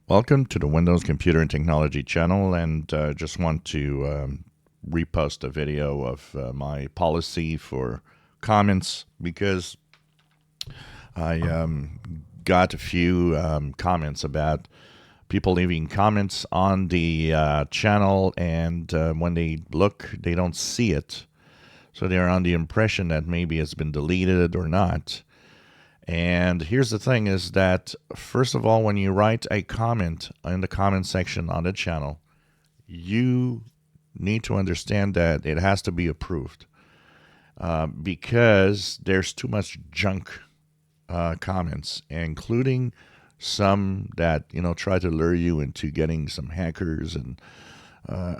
Welcome to the Windows Computer and Technology channel, and just want to repost a video of my policy for comments because I got a few comments about people leaving comments on the channel, and when they look, they don't see it. So they're on the impression that maybe it's been deleted or not. And here's the thing is that, first of all, when you write a comment in the comment section on the channel, you need to understand that it has to be approved because there's too much junk comments, including some that, try to lure you into getting some hackers and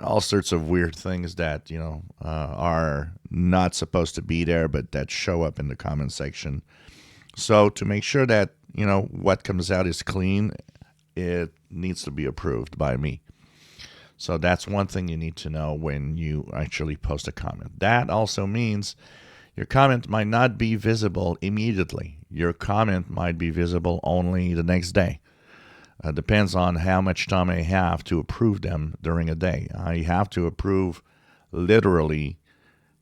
all sorts of weird things that, are not supposed to be there, but that show up in the comment section. So to make sure that, what comes out is clean, it needs to be approved by me. So that's one thing you need to know when you actually post a comment. That also means your comment might not be visible immediately. Your comment might be visible only the next day. Depends on how much time I have to approve them during a day. I have to approve literally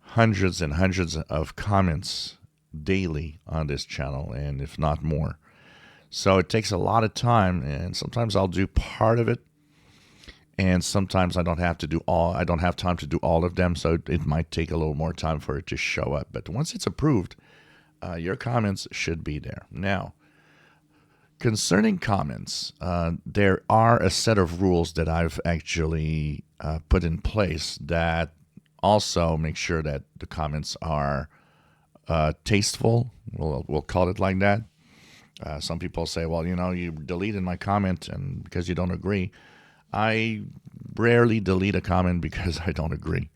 hundreds and hundreds of comments daily on this channel, and if not more. So it takes a lot of time, and sometimes I'll do part of it, and sometimes I don't have time to do all of them, so it might take a little more time for it to show up. But once it's approved, your comments should be there. Now, concerning comments, there are a set of rules that I've actually put in place that also make sure that the comments are tasteful. We'll call it like that. Some people say, well, you deleted my comment and because you don't agree. I rarely delete a comment because I don't agree.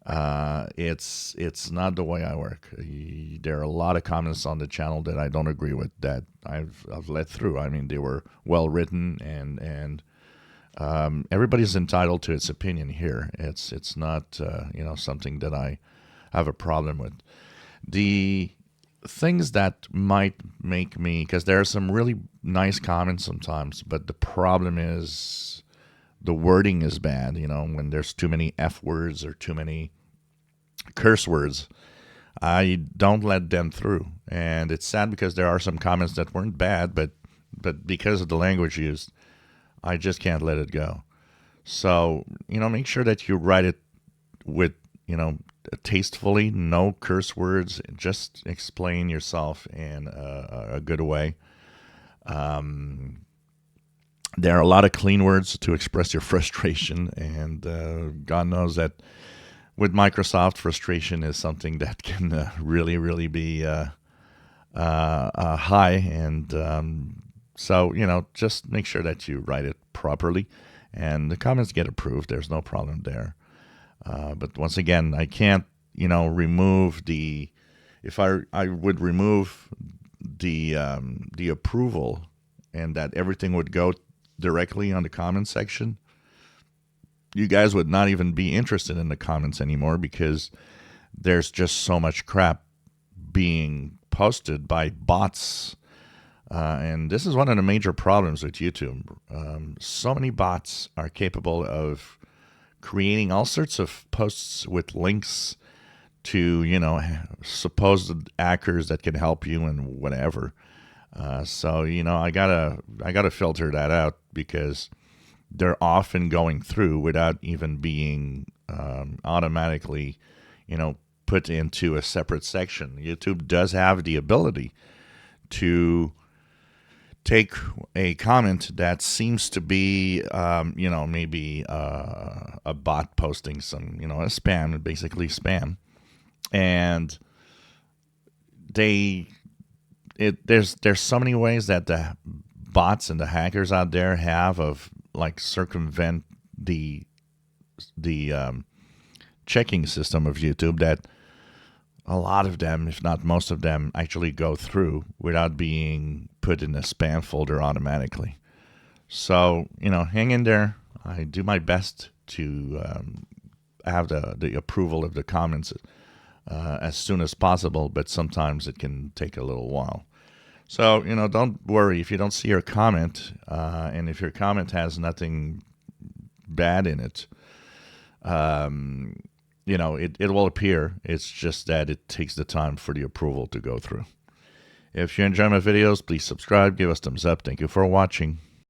It's not the way I work. There are a lot of comments on the channel that I don't agree with that I've let through. I mean, they were well written, and everybody's entitled to its opinion here. It's not something that I have a problem with. The things that might make me, because there are some really nice comments sometimes, but the problem is the wording is bad. When there's too many F words or too many curse words, I don't let them through. And it's sad because there are some comments that weren't bad, but because of the language used, I just can't let it go. So, make sure that you write it with, tastefully, no curse words, just explain yourself in a good way. There are a lot of clean words to express your frustration, and God knows that with Microsoft, frustration is something that can really, really be high, and so, just make sure that you write it properly, and the comments get approved. There's no problem there. But once again, I can't, remove the. If I would remove the approval, and that everything would go directly on the comment section, you guys would not even be interested in the comments anymore because there's just so much crap being posted by bots. And this is one of the major problems with YouTube. So many bots are capable of creating all sorts of posts with links to, supposed hackers that can help you and whatever. So I gotta filter that out because they're often going through without even being automatically, put into a separate section. YouTube does have the ability to take a comment that seems to be, maybe a bot posting some, a spam, basically spam, and there's so many ways that the bots and the hackers out there have of like circumvent the checking system of YouTube that a lot of them, if not most of them, actually go through without being put in a spam folder automatically. So, hang in there. I do my best to have the approval of the comments as soon as possible, but sometimes it can take a little while. So, don't worry if you don't see your comment, and if your comment has nothing bad in it, it will appear. It's just that it takes the time for the approval to go through. If you enjoy my videos, please subscribe, give us thumbs up. Thank you for watching.